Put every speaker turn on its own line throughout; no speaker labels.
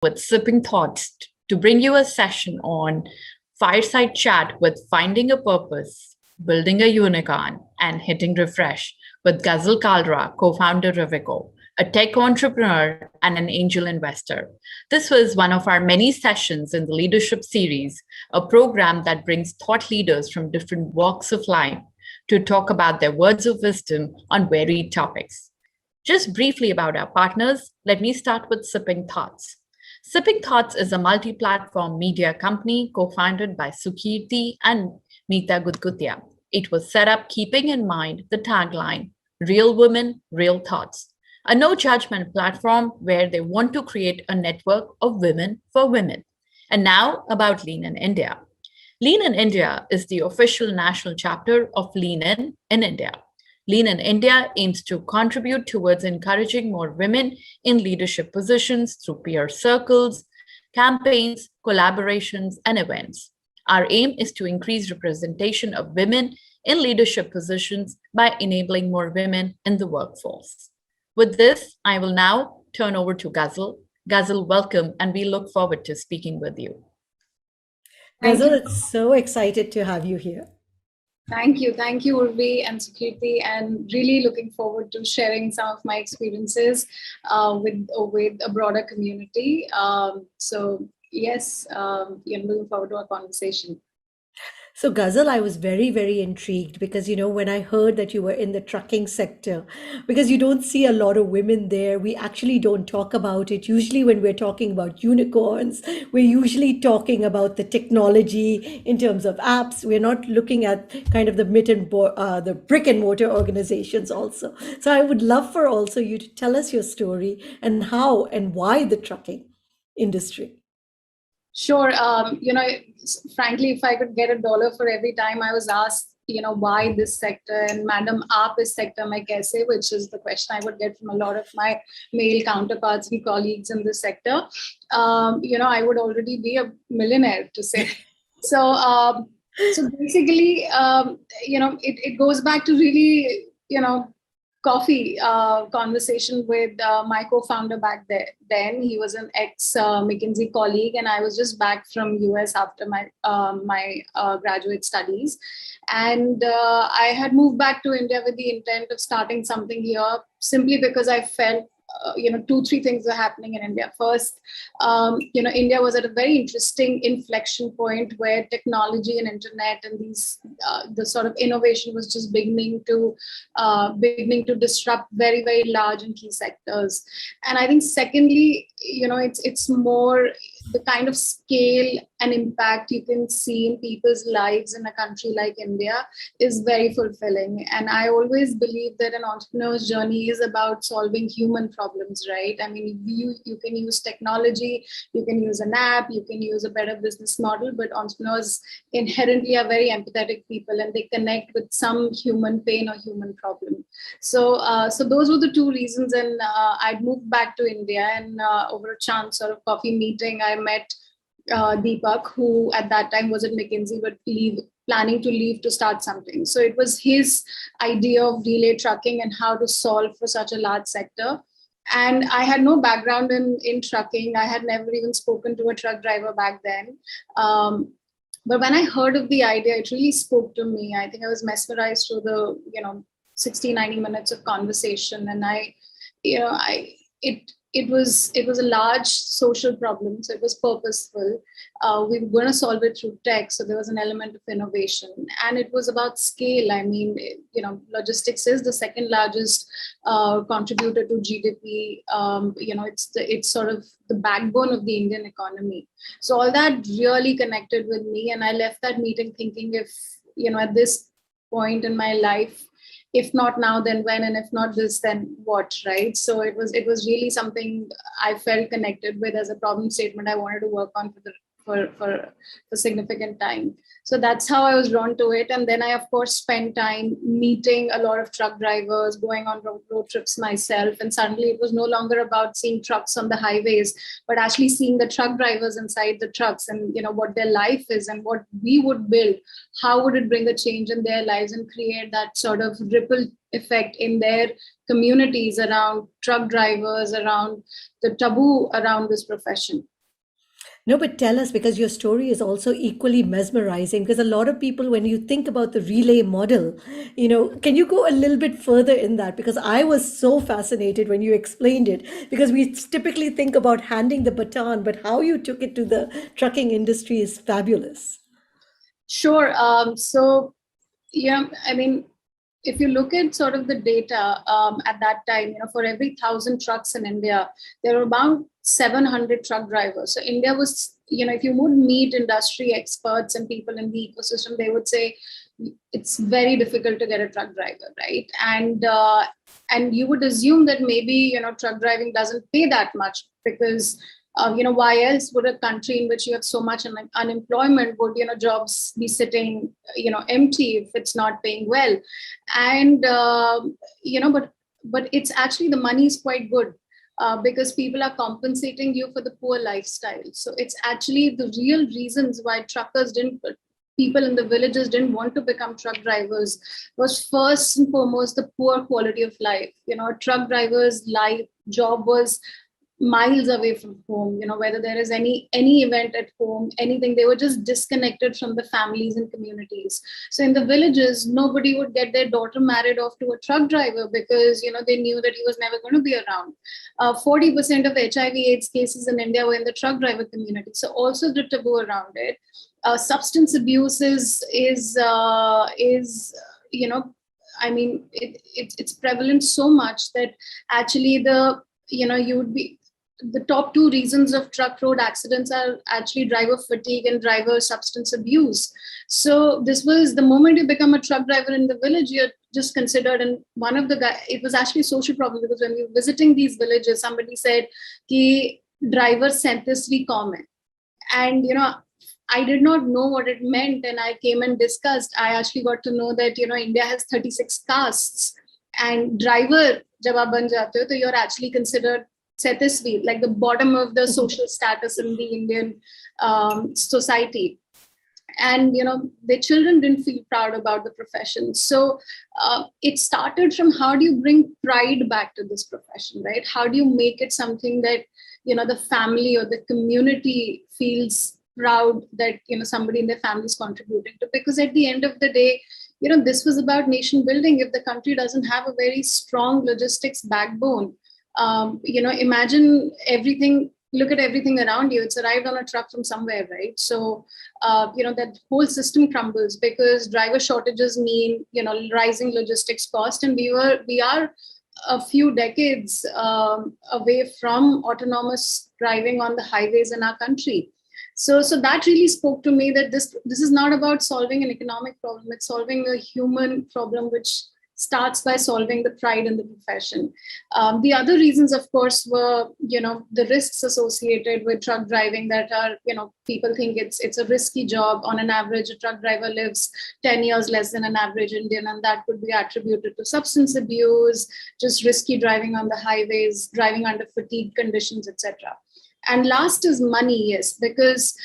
with Sipping Thoughts to bring you a session on fireside chat with finding a purpose, building a unicorn, and hitting refresh with Gazal Kalra, co-founder Rivigo, a tech entrepreneur and an angel investor. This was one of our many sessions in the leadership series, a program that brings thought leaders from different walks of life to talk about their words of wisdom on varied topics. Just briefly about our partners, let me start with Sipping Thoughts. Sipping Thoughts is a multi-platform media company co-founded by Sukirti and Meeta Gudgutia. It was set up keeping in mind the tagline, Real Women, Real Thoughts, a no-judgment platform where they want to create a network of women for women. And now about Lean in India. Lean in India is the official national chapter of Lean in India. Lean in India aims to contribute towards encouraging more women in leadership positions through peer circles, campaigns, collaborations, and events. Our aim is to increase representation of women in leadership positions by enabling more women in the workforce. With this, I will now turn over to Gazal. Gazal, welcome, and we look forward to speaking with you.
Gazal, it's so excited to have you here.
Thank you, Urvi and Sukirti, and really looking forward to sharing some of my experiences with a broader community. So yes, I'm looking forward to our conversation.
So Gazal, I was very, very intrigued because, when I heard that you were in the trucking sector, because you don't see a lot of women there, we actually don't talk about it. Usually when we're talking about unicorns, we're usually talking about the technology in terms of apps. We're not looking at kind of the brick and mortar organizations also. So I would love for also you to tell us your story and how and why the trucking industry.
Sure. Frankly, if I could get $1 for every time I was asked, why this sector, and Madam, aap is sector mein kaise, which is the question I would get from a lot of my male counterparts and colleagues in this sector, I would already be a millionaire to say. So basically, it goes back to really, coffee conversation with my co-founder back then. He was an ex-McKinsey colleague, and I was just back from US after my graduate studies. And I had moved back to India with the intent of starting something here, simply because I felt 2-3 things were happening in India. First, India was at a very interesting inflection point where technology and internet and the sort of innovation was just beginning to disrupt very, very large and key sectors. And I think secondly, it's more the kind of scale and impact you can see in people's lives in a country like India is very fulfilling. And I always believe that an entrepreneur's journey is about solving human problems, right? I mean, you can use technology, you can use an app, you can use a better business model, but entrepreneurs inherently are very empathetic people, and they connect with some human pain or human problem. So those were the 2 reasons. And I'd moved back to India, and over a chance sort of coffee meeting, I met Deepak, who at that time was at McKinsey, but planning to leave to start something. So it was his idea of relay trucking and how to solve for such a large sector. And I had no background in trucking. I had never even spoken to a truck driver back then. But when I heard of the idea, it really spoke to me. I think I was mesmerized through the 60-90 minutes of conversation. And it was a large social problem, so it was purposeful. We were going to solve it through tech, so there was an element of innovation, and it was about scale. I mean, logistics is the second largest contributor to GDP. It's sort of the backbone of the Indian economy. So all that really connected with me, and I left that meeting thinking, if at this point in my life, if not now, then when, and if not this, then what, right? So it was really something I felt connected with as a problem statement I wanted to work on for significant time. So that's how I was drawn to it. And then I, of course, spent time meeting a lot of truck drivers, going on road trips myself. And suddenly it was no longer about seeing trucks on the highways, but actually seeing the truck drivers inside the trucks and, what their life is and what we would build. How would it bring a change in their lives and create that sort of ripple effect in their communities around truck drivers, around the taboo around this profession.
No, but tell us, because your story is also equally mesmerizing. Because a lot of people, when you think about the relay model, can you go a little bit further in that? Because I was so fascinated when you explained it, because we typically think about handing the baton, but how you took it to the trucking industry is fabulous.
Sure. Yeah, I mean, if you look at sort of the data at that time, for every 1,000 trucks in India, there were about 700 truck drivers. So India was, if you would meet industry experts and people in the ecosystem, they would say it's very difficult to get a truck driver, right? And you would assume that maybe truck driving doesn't pay that much because why else would a country in which you have so much unemployment would jobs be sitting empty if it's not paying well? And but it's actually, the money is quite good. Because people are compensating you for the poor lifestyle. So it's actually the real reasons why people in the villages didn't want to become truck drivers was first and foremost the poor quality of life. A truck driver's life job was miles away from home. Whether there is any event at home, anything, they were just disconnected from the families and communities. So in the villages, nobody would get their daughter married off to a truck driver because they knew that he was never going to be around. 40% of HIV/AIDS cases in India were in the truck driver community. So also the taboo around it. Substance abuse is it's prevalent so much that actually you would be, the top two reasons of truck road accidents are actually driver fatigue and driver substance abuse. So this was, the moment you become a truck driver in the village, you're just considered. And one of the guys, it was actually a social problem, because when we were visiting these villages, somebody said ki driver 37 comment. And I did not know what it meant, and I came and discussed. I actually got to know that India has 36 castes, and driver jab aap ban jate ho, to you're actually considered 37, like the bottom of the social status in the Indian society. And the children didn't feel proud about the profession. So it started from, how do you bring pride back to this profession, right? How do you make it something that the family or the community feels proud that somebody in their family is contributing to? Because at the end of the day, this was about nation building. If the country doesn't have a very strong logistics backbone, imagine everything, look at everything around you. It's arrived on a truck from somewhere, right? So that whole system crumbles, because driver shortages mean rising logistics cost. And we are a few decades away from autonomous driving on the highways in our country. So that really spoke to me that this is not about solving an economic problem. It's solving a human problem, which starts by solving the pride in the profession. The other reasons, of course, were the risks associated with truck driving, that are people think it's a risky job. On an average, a truck driver lives 10 years less than an average Indian, and that could be attributed to substance abuse, just risky driving on the highways, driving under fatigue conditions, etc. And last is money, yes, because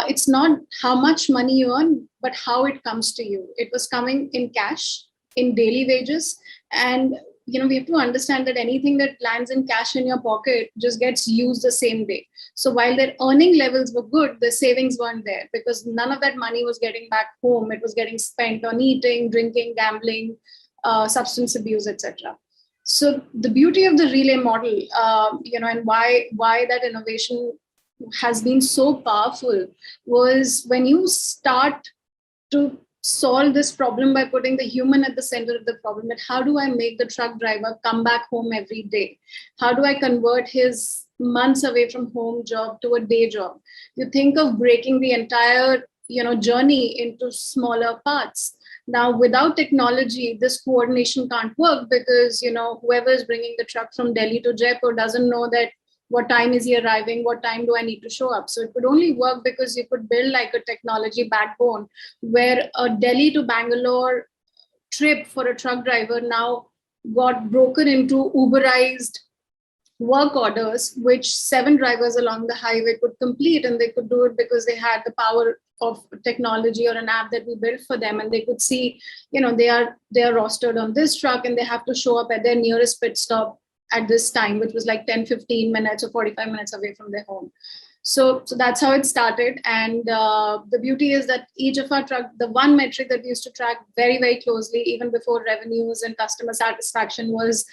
it's not how much money you earn, but how it comes to you. It was coming in cash, in daily wages. And we have to understand that anything that lands in cash in your pocket just gets used the same day. So while their earning levels were good, the savings weren't there, because none of that money was getting back home. It was getting spent on eating, drinking, gambling, substance abuse, etc. So the beauty of the relay model, and why that innovation has been so powerful, was when you start to solve this problem by putting the human at the center of the problem, that how do I make the truck driver come back home every day? How do I convert his months away from home job to a day job? You think of breaking the entire journey into smaller parts. Now, without technology, this coordination can't work, because whoever is bringing the truck from Delhi to Jaipur doesn't know that what time is he arriving, what time do I need to show up. So it could only work because you could build like a technology backbone, where a Delhi to Bangalore trip for a truck driver now got broken into Uberized work orders, which 7 drivers along the highway could complete. And they could do it because they had the power of technology or an app that we built for them. And they could see, they are rostered on this truck, and they have to show up at their nearest pit stop at this time, which was like 10, 15 minutes or 45 minutes away from their home. So that's how it started. And the beauty is that each of our truck, the one metric that we used to track very, very closely, even before revenues and customer satisfaction, was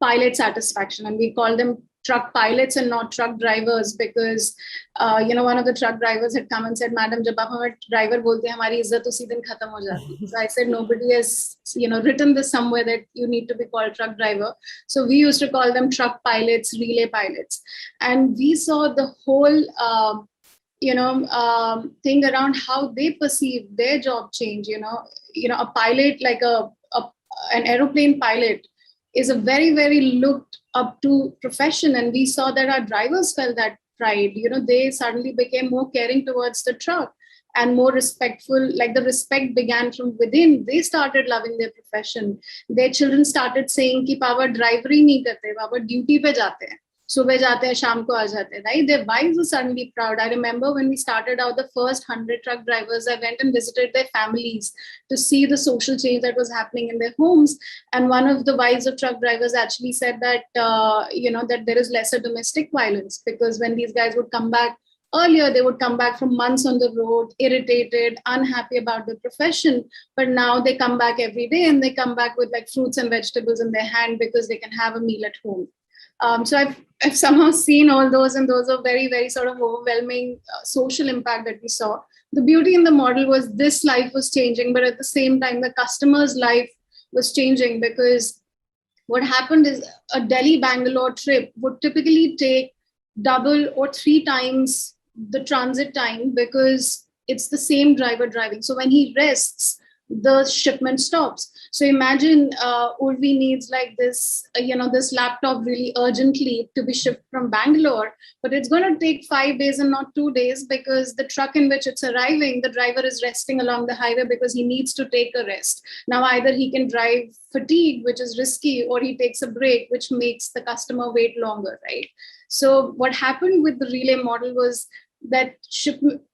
pilot satisfaction. And we call them truck pilots and not truck drivers, because one of the truck drivers had come and said, "Madam, jab aap hame driver bolte hain, hamari izzat usi din khatam ho jati." So I said, nobody has written this somewhere that you need to be called truck driver. So we used to call them truck pilots, relay pilots. And we saw the whole thing around how they perceive their job change. A pilot, like an aeroplane pilot, is a very, very looked up to profession. And we saw that our drivers felt that pride. They suddenly became more caring towards the truck and more respectful. Like the respect began from within. They started loving their profession. Their children started saying कि पापा ड्राइवरी नहीं करते, पापा duty पे जाते हैं, सुबह जाते हैं, शाम को आ जाते हैं, right? Their wives were suddenly proud. I remember when we started out, the first 100 truck drivers, I went and visited their families to see the social change that was happening in their homes. And one of the wives of truck drivers actually said that, that there is lesser domestic violence, because when these guys would come back earlier, they would come back from months on the road, irritated, unhappy about their profession. But now they come back every day, and they come back with like fruits and vegetables in their hand because they can have a meal at home. So I've somehow seen all those, and those are very, very sort of overwhelming social impact that we saw. The beauty in the model was this life was changing, but at the same time, the customer's life was changing, because what happened is a Delhi-Bangalore trip would typically take double or 3 times the transit time, because it's the same driver driving. So when he rests, the shipment stops. So imagine Urvi needs like this, this laptop really urgently to be shipped from Bangalore, but it's going to take 5 days and not 2 days, because the truck in which it's arriving, the driver is resting along the highway because he needs to take a rest. Now, either he can drive fatigue, which is risky, or he takes a break, which makes the customer wait longer, right? So what happened with the relay model was that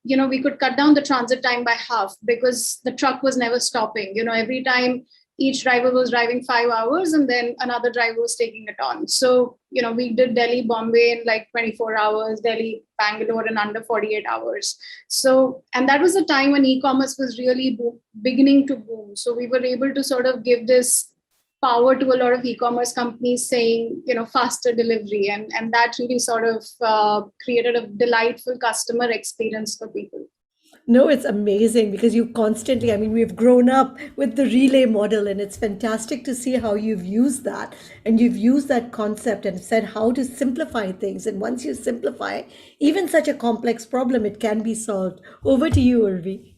we could cut down the transit time by half, because the truck was never stopping. Every time each driver was driving 5 hours, and then another driver was taking it on. So, we did Delhi, Bombay in like 24 hours, Delhi, Bangalore in under 48 hours. So, and that was a time when e-commerce was really beginning to boom. So we were able to sort of give this power to a lot of e-commerce companies, saying, faster delivery. And that really sort of created a delightful customer experience for people.
No, it's amazing because you constantly, we've grown up with the relay model, and it's fantastic to see how you've used that. And you've used that concept and said how to simplify things. And once you simplify even such a complex problem, it can be solved. Over to you, Urvi.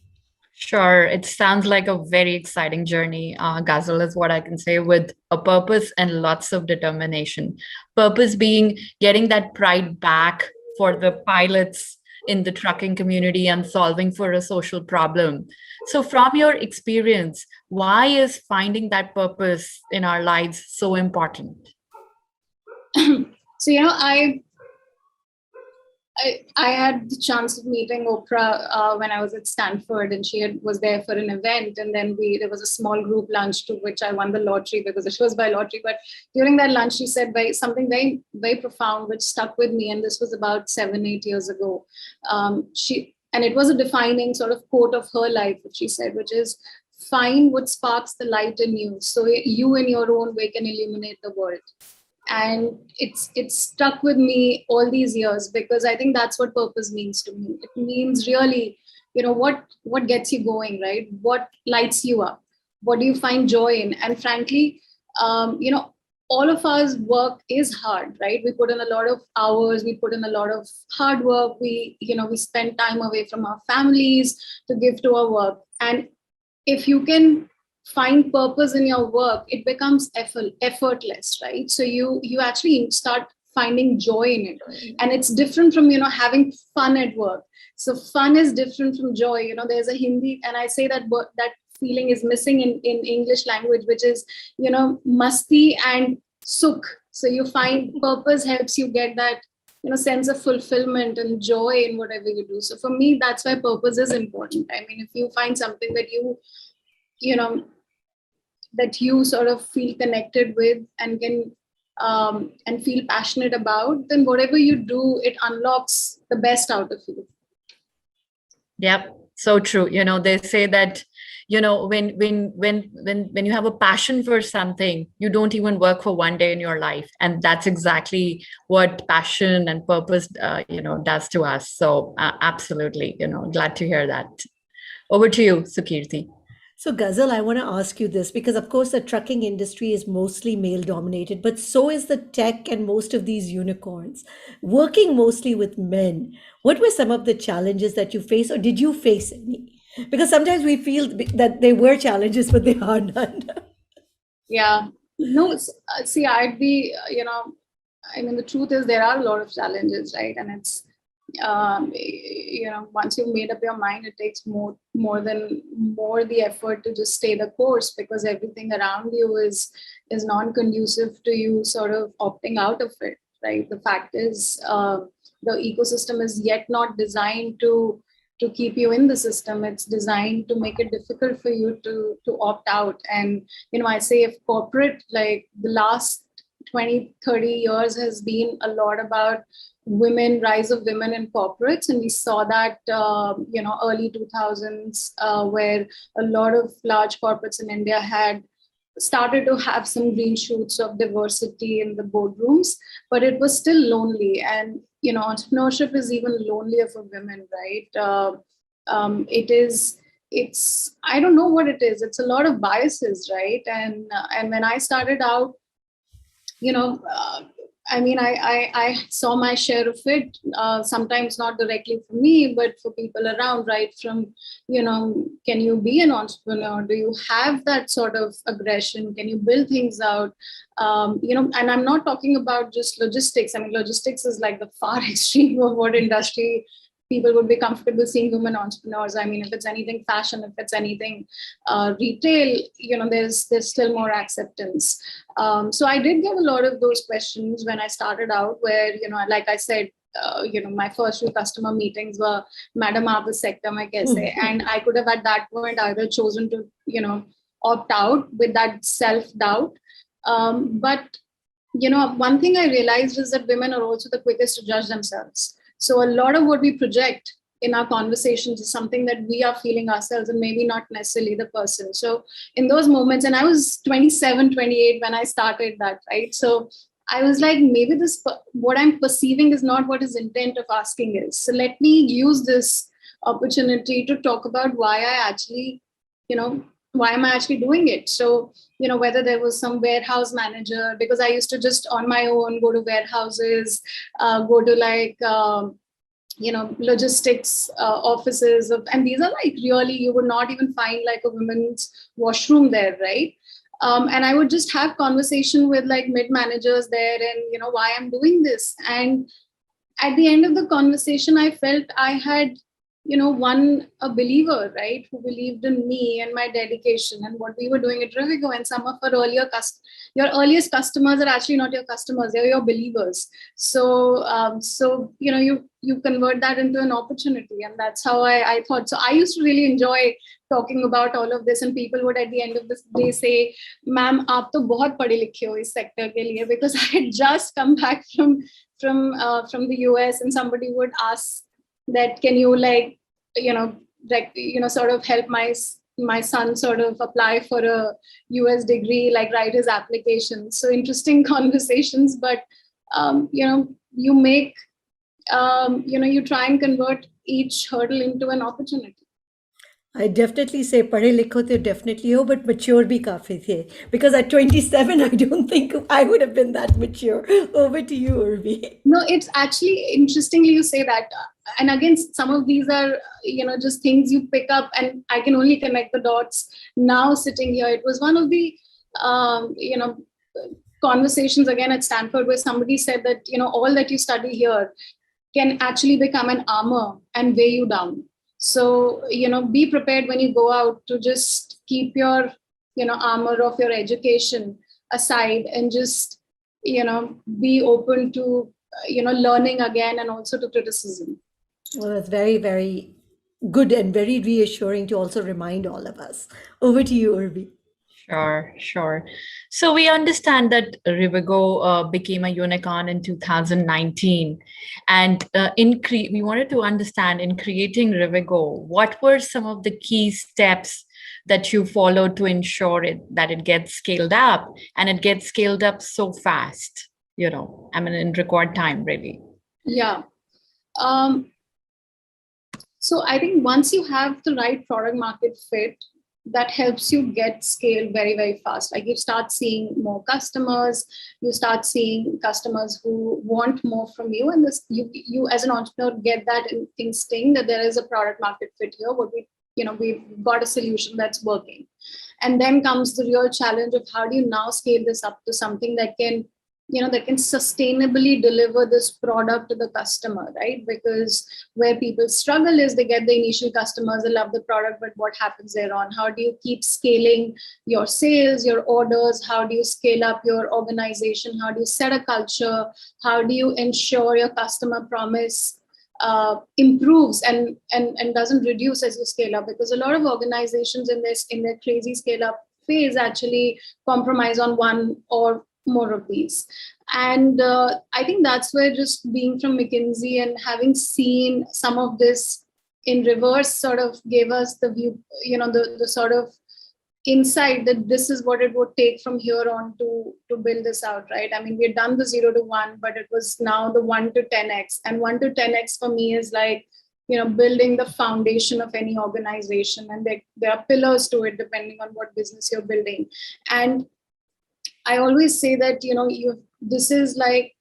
Sure. It sounds like a very exciting journey. Gazal is what I can say, with a purpose and lots of determination. Purpose being getting that pride back for the pilots in the trucking community and solving for a social problem. So from your experience, why is finding that purpose in our lives so important?
So, I had the chance of meeting Oprah when I was at Stanford, and she was there for an event. And then there was a small group lunch to which I won the lottery, because it was by lottery. But during that lunch, she said something very, very profound, which stuck with me. And this was about 7-8 years ago. And it was a defining sort of quote of her life, which she said, which is, find what sparks the light in you, so you in your own way can illuminate the world. And it's stuck with me all these years, because I think that's what purpose means to me. It means really, what gets you going, right? What lights you up? What do you find joy in? And frankly, all of us work is hard, right? We put in a lot of hours, we put in a lot of hard work. We spend time away from our families to give to our work. And if you can find purpose in your work, it becomes effortless, right? So you actually start finding joy in it. And it's different from, having fun at work. So fun is different from joy. There's a Hindi, and I say that that feeling is missing in English language, which is, masti and sukh. So you find purpose helps you get that, sense of fulfillment and joy in whatever you do. So for me, that's why purpose is important. If you find something that that you sort of feel connected with and can and feel passionate about, then whatever you do, it unlocks the best out of you.
Yep, so true. They say that, when you have a passion for something, you don't even work for one day in your life. And that's exactly what passion and purpose, does to us. So absolutely, glad to hear that. Over to you, Sukirti.
So, Ghazal, I want to ask you this because, of course, the trucking industry is mostly male dominated, but so is the tech and most of these unicorns. Working mostly with men, what were some of the challenges that you faced, or did you face any? Because sometimes we feel that there were challenges, but there are none.
Yeah. No, see, I'd be, I mean, the truth is there are a lot of challenges, right? And it's, once you've made up your mind, it takes more the effort to just stay the course, because everything around you is non-conducive to you sort of opting out of it, right? The fact is, the ecosystem is yet not designed to keep you in the system. It's designed to make it difficult for you to opt out. And I say, if corporate, like the last 20-30 years has been a lot about rise of women in corporates, and we saw that early 2000s, where a lot of large corporates in India had started to have some green shoots of diversity in the boardrooms, but it was still lonely. And entrepreneurship is even lonelier for women, right? It's I don't know what it is. It's a lot of biases, right? And when I started out, I saw my share of it, sometimes not directly for me, but for people around, right? From, can you be an entrepreneur? Do you have that sort of aggression? Can you build things out? And I'm not talking about just logistics. I mean, logistics is like the far extreme of what industry people would be comfortable seeing women entrepreneurs. I mean, if it's anything fashion, if it's anything retail, there's still more acceptance. So I did get a lot of those questions when I started out, where, like I said, my first few customer meetings were, Madam, aap is sector mein kaise? And I could have at that point either chosen to, opt out with that self-doubt. But, one thing I realized is that women are also the quickest to judge themselves. So a lot of what we project in our conversations is something that we are feeling ourselves, and maybe not necessarily the person. So in those moments, and I was 27, 28 when I started that, right? So I was like, maybe what I'm perceiving is not what his intent of asking is. So let me use this opportunity to talk about why I actually, why am I actually doing it? So, whether there was some warehouse manager, because I used to just on my own go to warehouses, go to like, logistics offices and these are like, really, you would not even find like a women's washroom there, right? And I would just have conversation with like mid managers there, and why I'm doing this. And at the end of the conversation, I felt I had a believer, right, who believed in me and my dedication and what we were doing at Rivigo. And some of our your earliest customers are actually not your customers; they're your believers. So, you convert that into an opportunity, and that's how I thought. So I used to really enjoy talking about all of this, and people would at the end of the day say, "Ma'am, aap to bahut padhi likhe ho is sector ke liye," because I had just come back from the US, and somebody would ask that, can you sort of help my son sort of apply for a US degree, like write his application. So interesting conversations, but you make you try and convert each hurdle into an opportunity.
I definitely say पढ़े लिखो तो definitely हो, but mature भी काफी थे. Because at 27, I don't think I would have been that mature. Over to you, Urvi.
No, it's actually interestingly you say that. And again, some of these are, just things you pick up, and I can only connect the dots now sitting here. It was one of the, conversations again at Stanford, where somebody said that, all that you study here can actually become an armor and weigh you down. So, be prepared when you go out to just keep your, armor of your education aside, and just, be open to, learning again, and also to criticism.
Well, that's very, very good and very reassuring to also remind all of us. Over to you, Urvi.
Sure, sure. So we understand that Rivigo became a unicorn in 2019, and we wanted to understand in creating Rivigo, what were some of the key steps that you followed to ensure that it gets scaled up and it gets scaled up so fast, I mean, in record time, really.
Yeah. So I think once you have the right product market fit, that helps you get scale very, very fast. Like you start seeing more customers, you start seeing customers who want more from you. And this you as an entrepreneur get that instinct that there is a product market fit here. We've got a solution that's working. And then comes the real challenge of how do you now scale this up to something that can sustainably deliver this product to the customer, right? Because where people struggle is they get the initial customers, they love the product, but what happens thereon? How do you keep scaling your sales, your orders? How do you scale up your organization? How do you set a culture? How do you ensure your customer promise improves and doesn't reduce as you scale up? Because a lot of organizations in their crazy scale up phase actually compromise on one or more of these. And I think that's where just being from McKinsey and having seen some of this in reverse sort of gave us the view, the sort of insight that this is what it would take from here on to build this out, right? I mean, we've done the 0 to 1, but it was now the 1 to 10x. And 1 to 10x for me is like, building the foundation of any organization. And there are pillars to it depending on what business you're building. And I always say that, this is like,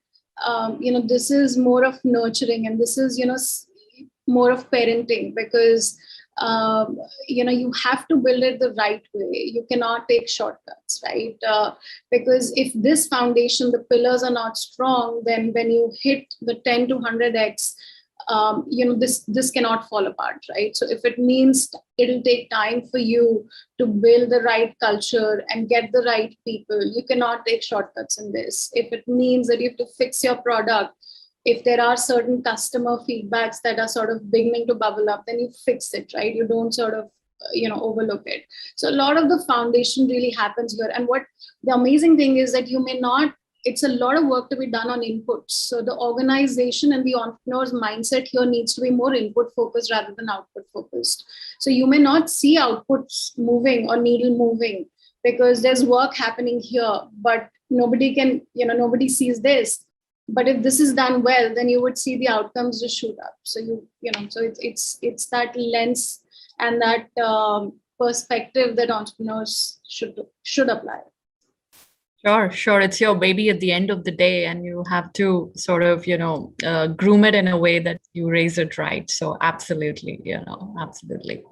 this is more of nurturing, and this is, more of parenting, because, you have to build it the right way. You cannot take shortcuts, right? Because if this foundation, the pillars are not strong, then when you hit the 10 to 100x, this cannot fall apart, right? So if it means it'll take time for you to build the right culture and get the right people, you cannot take shortcuts in this. If it means that you have to fix your product, if there are certain customer feedbacks that are sort of beginning to bubble up, then you fix it, right? You don't sort of overlook it. So a lot of the foundation really happens here. And what the amazing thing is that it's a lot of work to be done on inputs. So the organization and the entrepreneur's mindset here needs to be more input focused rather than output focused. So you may not see outputs moving or needle moving because there's work happening here, but nobody sees this. But if this is done well, then you would see the outcomes just shoot up. So it's that lens and that perspective that entrepreneurs should apply.
Sure. It's your baby at the end of the day, and you have to sort of, groom it in a way that you raise it right. So absolutely. Absolutely.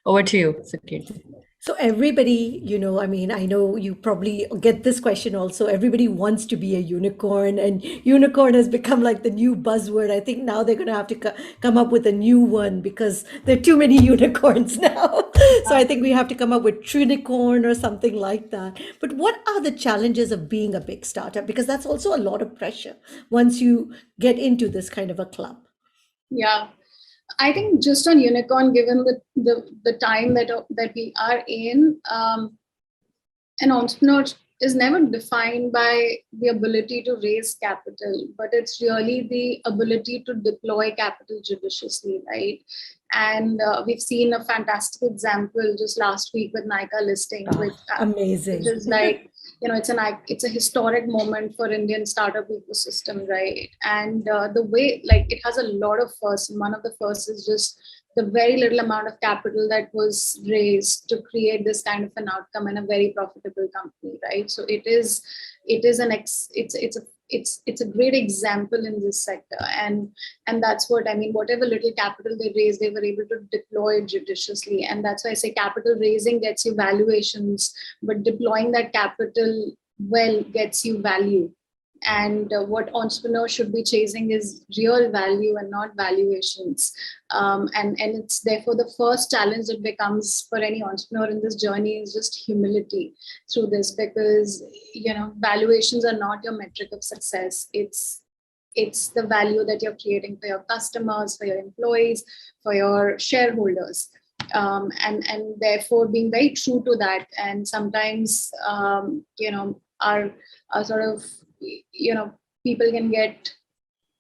Over to you, Sakirti.
So everybody, I mean, I know you probably get this question also. Everybody wants to be a unicorn, and unicorn has become like the new buzzword. I think now they're going to have to come up with a new one because there are too many unicorns now. So I think we have to come up with trinicorn or something like that. But what are the challenges of being a big startup? Because that's also a lot of pressure once you get into this kind of a club.
Yeah. I think just on unicorn, given the time that we are in, an entrepreneur is never defined by the ability to raise capital, but it's really the ability to deploy capital judiciously, right? And we've seen a fantastic example just last week with Nykaa listing,
amazing.
Which is like, it's a historic moment for Indian startup ecosystem, right? And the way, like, it has a lot of firsts, and one of the firsts is just the very little amount of capital that was raised to create this kind of an outcome in a very profitable company, right? So it's a great example in this sector, and that's what I mean. Whatever little capital they raised, they were able to deploy it judiciously, and that's why I say capital raising gets you valuations, but deploying that capital well gets you value. And what entrepreneurs should be chasing is real value and not valuations. And it's therefore the first challenge that becomes for any entrepreneur in this journey is just humility through this, because valuations are not your metric of success. It's the value that you're creating for your customers, for your employees, for your shareholders. and therefore being very true to that. And sometimes our sort of people can get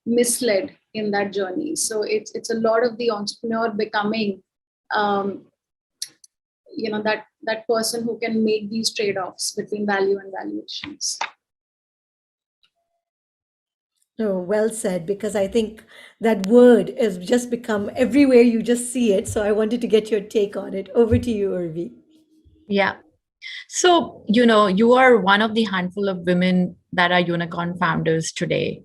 misled in that journey. So it's a lot of the entrepreneur becoming that person who can make these trade-offs between value and valuations.
Oh, well said, because I think that word has just become everywhere you just see it. So I wanted to get your take on it. Over to you, Urvi.
Yeah. So, you are one of the handful of women that are unicorn founders today.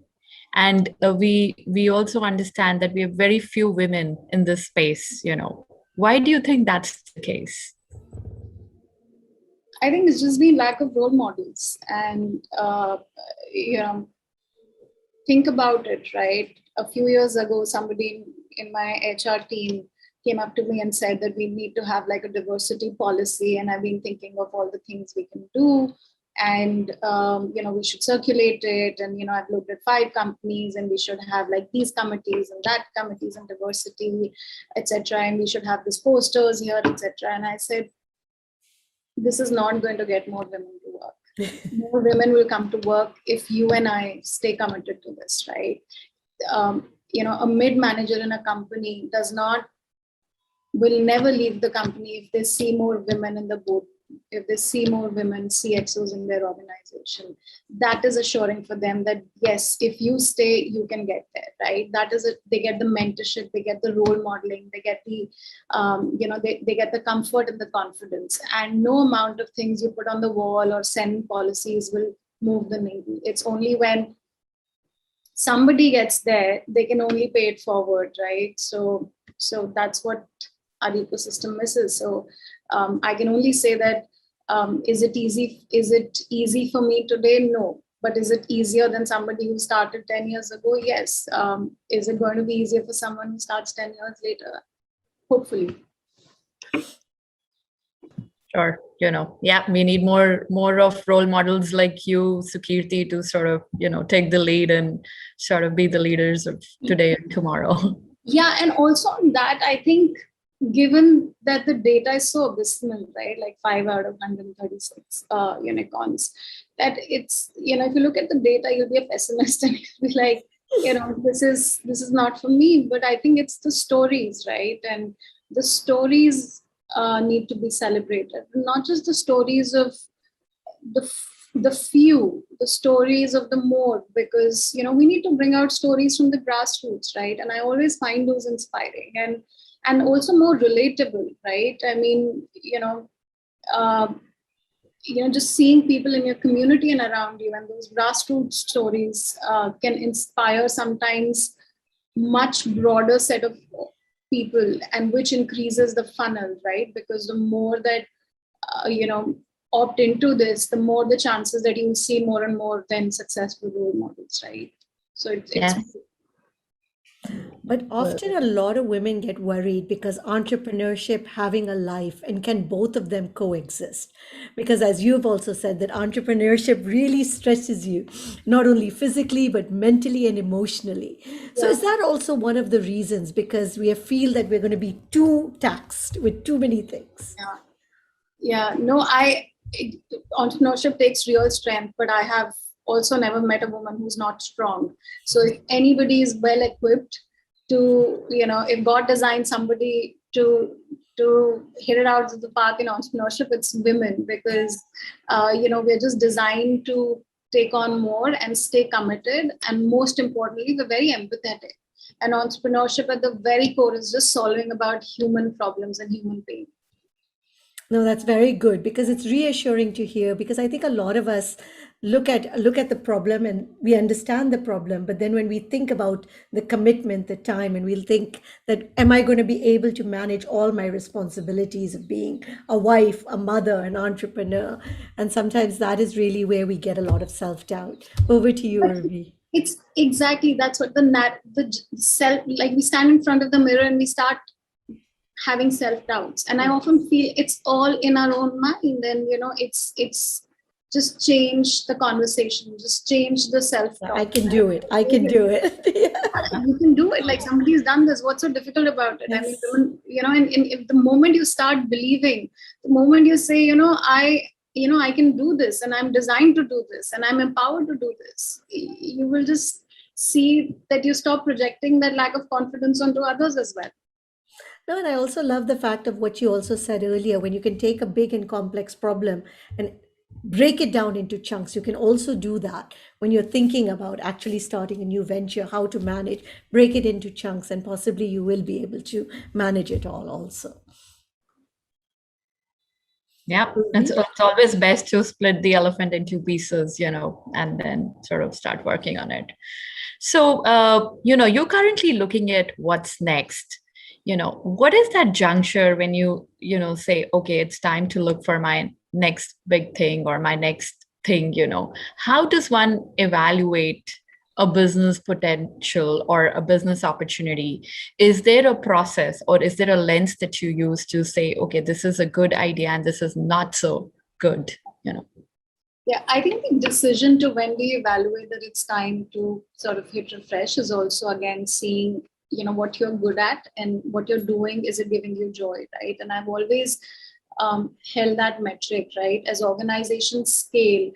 And we also understand that we have very few women in this space. Why do you think that's the case?
I think it's just been lack of role models. And think about it, right? A few years ago, somebody in my HR team came up to me and said that we need to have like a diversity policy. And I've been thinking of all the things we can do. And, we should circulate it. And, I've looked at 5 companies and we should have like these committees and that committees and diversity, etc. And we should have these posters here, etc. And I said, this is not going to get more women to work. More women will come to work if you and I stay committed to this, right? A mid-manager in a company will never leave the company if they see more women in the board, if they see more women CXOs in their organization. That is assuring for them that, yes, if you stay, you can get there, right? That is it. They get the mentorship, they get the role modeling, they get the, they get the comfort and the confidence. And no amount of things you put on the wall or send policies will move the needle. It's only when somebody gets there, they can only pay it forward, right? So that's what our ecosystem misses. So I can only say that, is it easy for me today? No. But is it easier than somebody who started 10 years ago? Yes. Is it going to be easier for someone who starts 10 years later? Hopefully.
Sure. We need more of role models like you, Sukirti, to sort of, take the lead and sort of be the leaders of today and tomorrow.
Yeah. And also on that, I think, given that the data is so abysmal, right? Like 5 out of 136 unicorns, that it's, if you look at the data, you'll be a pessimist and you'll be like, this is not for me. But I think it's the stories, right? And the stories need to be celebrated, not just the stories of the few, the stories of the more, because we need to bring out stories from the grassroots, right? And I always find those inspiring and also more relatable, right? I mean, just seeing people in your community and around you, and those grassroots stories can inspire sometimes much broader set of people, and which increases the funnel, right? Because the more that opt into this, the more the chances that you see more and more then successful role models, right? So it's
But often a lot of women get worried because entrepreneurship having a life, and can both of them coexist? Because as you've also said, that entrepreneurship really stretches you, not only physically, but mentally and emotionally. So is that also one of the reasons, because we feel that we're going to be too taxed with too many things?
Yeah. No, entrepreneurship takes real strength, but I have also never met a woman who's not strong. So if anybody is well equipped to, if God designed somebody to hit it out of the park in entrepreneurship, it's women, because, we're just designed to take on more and stay committed. And most importantly, we're very empathetic. And entrepreneurship at the very core is just solving about human problems and human pain.
No, that's very good, because it's reassuring to hear, because I think a lot of us look at the problem and we understand the problem, but then when we think about the commitment, the time, and we'll think that, am I going to be able to manage all my responsibilities of being a wife, a mother, an entrepreneur? And sometimes that is really where we get a lot of self-doubt. Over to you, Urvi.
It's exactly, that's what the self, like we stand in front of the mirror and we start having self-doubts, and I often feel it's all in our own mind. And it's just change the conversation, just change the self-talk.
I can do it. I can do it. Yeah.
You can do it. Like, somebody's done this. What's so difficult about it? I mean,
Yes.
don't, and if the moment you start believing, the moment you say, I can do this, and I'm designed to do this, and I'm empowered to do this, you will just see that you stop projecting that lack of confidence onto others as well.
No, and I also love the fact of what you also said earlier, when you can take a big and complex problem and break it down into chunks. You can also do that when you're thinking about actually starting a new venture, how to manage, break it into chunks, and possibly you will be able to manage it all also.
Yeah, it's always best to split the elephant into pieces, and then sort of start working on it. So, you're currently looking at what's next. What is that juncture when say, okay, it's time to look for my next big thing or my next thing, How does one evaluate a business potential or a business opportunity? Is there a process or is there a lens that you use to say, okay, this is a good idea and this is not so good,
Yeah, I think the decision to when we evaluate that it's time to sort of hit refresh is also, again, seeing, what you're good at and what you're doing, is it giving you joy, right? And I've always held that metric, right? As organizations scale,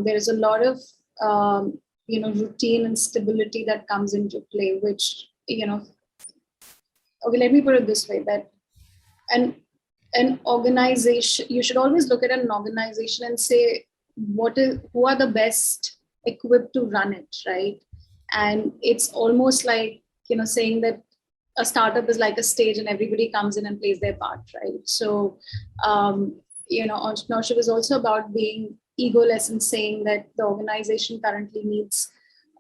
there is a lot of, routine and stability that comes into play, which, okay, let me put it this way, that an organization, you should always look at an organization and say, who are the best equipped to run it, right? And it's almost like, saying that a startup is like a stage and everybody comes in and plays their part, right? So, entrepreneurship is also about being egoless and saying that the organization currently needs,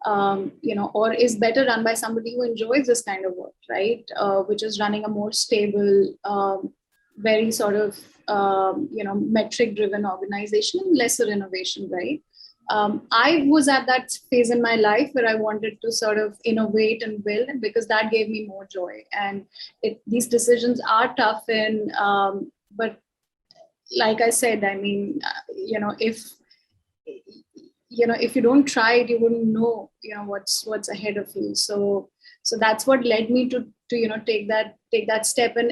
or is better run by somebody who enjoys this kind of work, right? Which is running a more stable, very sort of, metric driven organization and lesser innovation, right? I was at that phase in my life where I wanted to sort of innovate and build, because that gave me more joy. And these decisions are tough, but like I said, I mean, if you don't try it, you wouldn't know, what's ahead of you. So that's what led me to take that step. And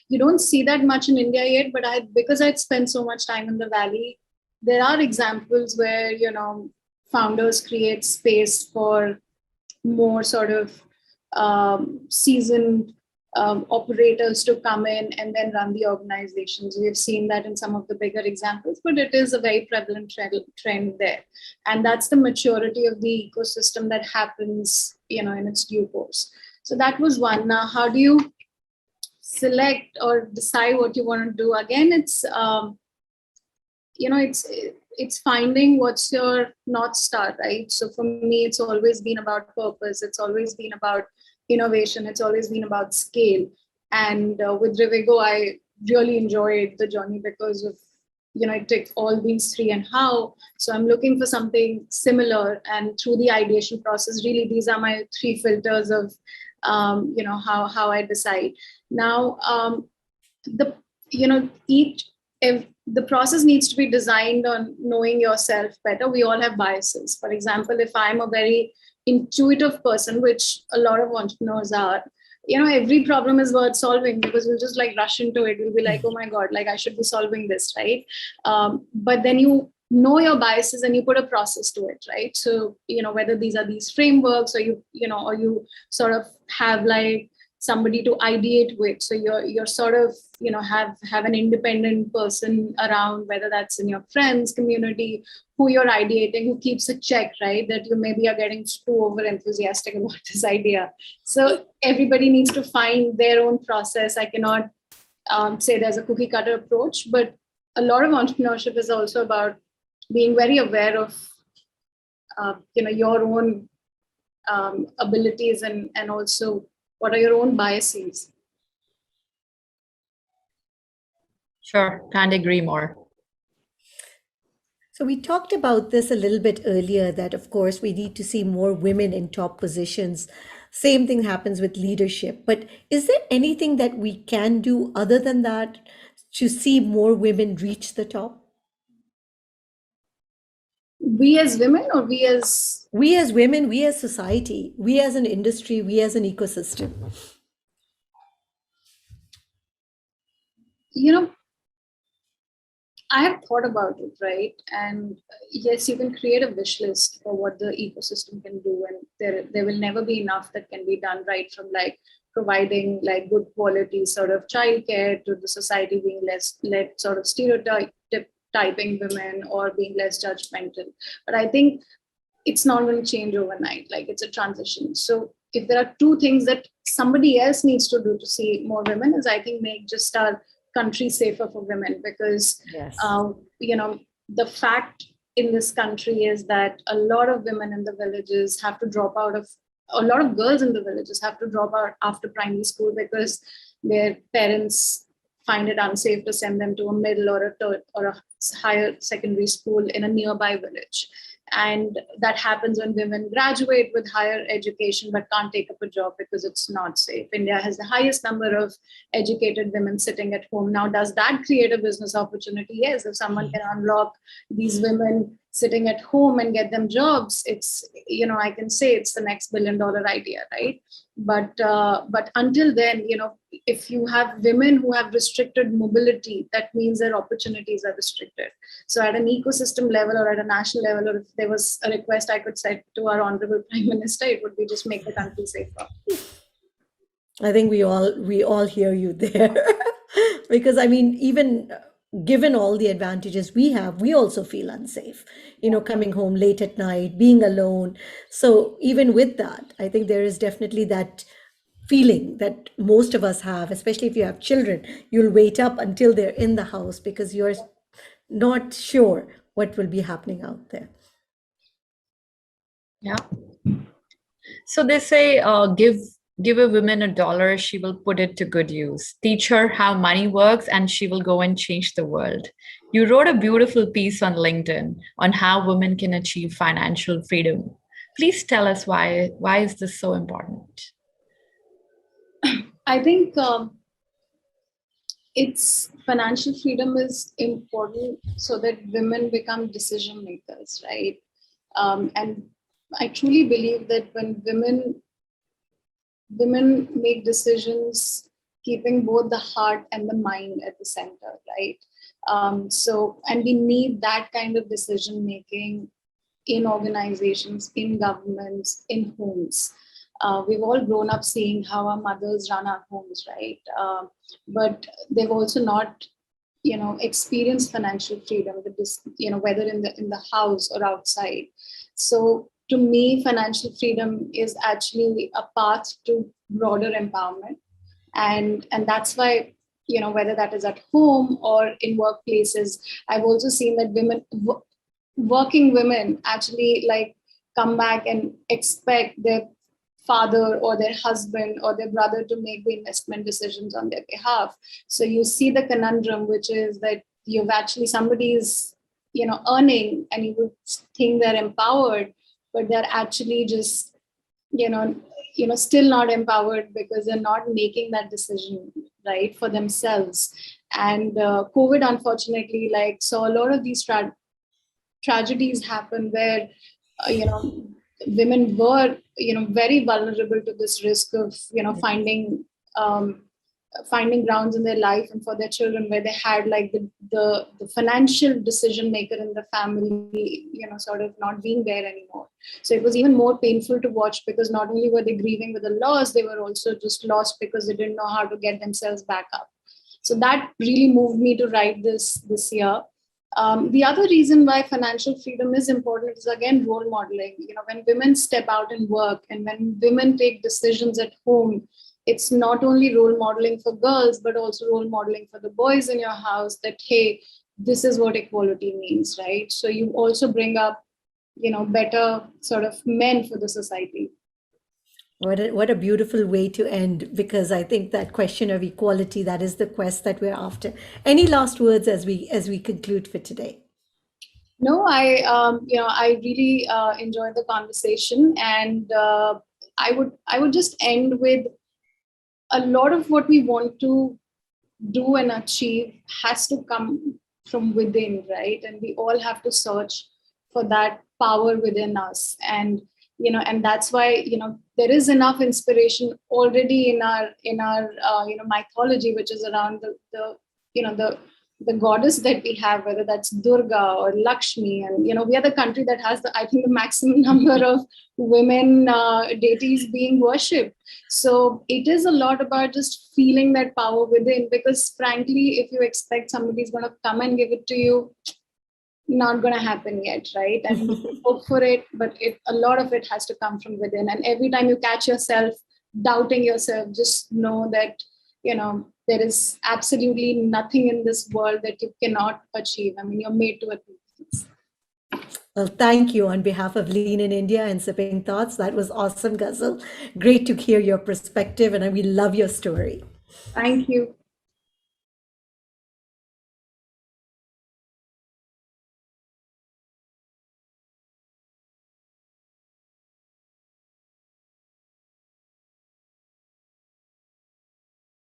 you don't see that much in India yet, but because I'd spent so much time in the Valley, there are examples where, founders create space for more sort of seasoned operators to come in and then run the organizations. We've seen that in some of the bigger examples, but it is a very prevalent trend there. And that's the maturity of the ecosystem that happens, in its due course. So that was one. Now, how do you select or decide what you want to do? Again, it's finding what's your North Star, right? So for me, it's always been about purpose. It's always been about innovation. It's always been about scale. And with Rivigo, I really enjoyed the journey because of, it took all these three and how. So I'm looking for something similar. And through the ideation process, really, these are my three filters of, how I decide. Now, the process needs to be designed on knowing yourself better. We all have biases. For example, if I'm a very intuitive person, which a lot of entrepreneurs are, every problem is worth solving, because we'll just like rush into it. We'll be like, oh my God, like I should be solving this, right? But then you know your biases and you put a process to it, right? So, whether these are these frameworks or you sort of have like somebody to ideate with. So you're sort of, have an independent person around, whether that's in your friends community, who you're ideating, who keeps a check, right? That you maybe are getting too over enthusiastic about this idea. So everybody needs to find their own process. I cannot say there's a cookie cutter approach, but a lot of entrepreneurship is also about being very aware of, your own abilities and also what are your own biases.
Sure, can't agree more.
So we talked about this a little bit earlier, that of course we need to see more women in top positions. Same thing happens with leadership. But is there anything that we can do other than that to see more women reach the top?
We as women, or we as
women, we as society, we as an industry, we as an ecosystem.
you know I have thought about it, right? And yes, you can create a wish list for what the ecosystem can do, and there will never be enough that can be done, right? From like providing like good quality sort of childcare to the society being less sort of stereotyping women or being less judgmental. But I think it's not going to change overnight. Like it's a transition. So if there are two things that somebody else needs to do to see more women, is I think make just our country safer for women, because
Yes.
the fact in this country is that a lot of women in the villages have to drop out of a lot of girls in the villages have to drop out after primary school because their parents find it unsafe to send them to a middle or a third or a higher secondary school in a nearby village. And that happens when women graduate with higher education but can't take up a job because it's not safe. India has the highest number of educated women sitting at home. Now, does that create a business opportunity? Yes, if someone can unlock these women sitting at home and get them jobs, it's, I can say it's the next $1 billion idea, right? But until then, if you have women who have restricted mobility, that means their opportunities are restricted. So at an ecosystem level or at a national level, or if there was a request I could say to our honorable prime minister, it would be just make the country safer.
I think we all hear you there. Because I mean, even given all the advantages we have, we also feel unsafe, coming home late at night, being alone. So even with that, I think there is definitely that feeling that most of us have, especially if you have children. You'll wait up until they're in the house because you're not sure what will be happening out there.
Yeah. So they say, give a woman $1, she will put it to good use. Teach her how money works, and she will go and change the world. You wrote a beautiful piece on LinkedIn on how women can achieve financial freedom. Please tell us why. Why is this so important?
I think it's financial freedom is important so that women become decision makers, right? And I truly believe that when women make decisions keeping both the heart and the mind at the center, right? And we need that kind of decision making in organizations, in governments, in homes. We've all grown up seeing how our mothers run our homes, right? But they've also not, experienced financial freedom with this, whether in the house or outside. So to me, financial freedom is actually a path to broader empowerment, and that's why, whether that is at home or in workplaces, I've also seen that working women actually like come back and expect their father or their husband or their brother to make the investment decisions on their behalf. So you see the conundrum, which is that you've actually somebody is earning, and you would think they're empowered, but they're actually just still not empowered because they're not making that decision right for themselves. And COVID unfortunately like saw a lot of these tragedies happen where women were very vulnerable to this risk of finding grounds in their life and for their children, where they had like the financial decision maker in the family sort of not being there anymore. So it was even more painful to watch, because not only were they grieving with the loss, they were also just lost because they didn't know how to get themselves back up. So that really moved me to write this year. The other reason why financial freedom is important is, again, role modeling. When women step out and work, and when women take decisions at home, it's not only role modeling for girls, but also role modeling for the boys in your house that, hey, this is what equality means, right? So you also bring up, better sort of men for the society.
What a beautiful way to end, because I think that question of equality, that is the quest that we're after. Any last words as we conclude for today?
No, I really enjoyed the conversation, and I would just end with a lot of what we want to do and achieve has to come from within, right? And we all have to search for that power within us. And and that's why there is enough inspiration already in our mythology, which is around the goddess that we have, whether that's Durga or Lakshmi. And we are the country that has I think the maximum number of women deities being worshipped. So it is a lot about just feeling that power within, because frankly, if you expect somebody's going to come and give it to you, not going to happen yet, right? And you hope for it, but a lot of it has to come from within. And every time you catch yourself doubting yourself, just know that there is absolutely nothing in this world that you cannot achieve. I mean, you're made to achieve things.
Well, thank you on behalf of Lean in India and Sipping Thoughts. That was awesome, Ghazal. Great to hear your perspective, and we love your story.
Thank you.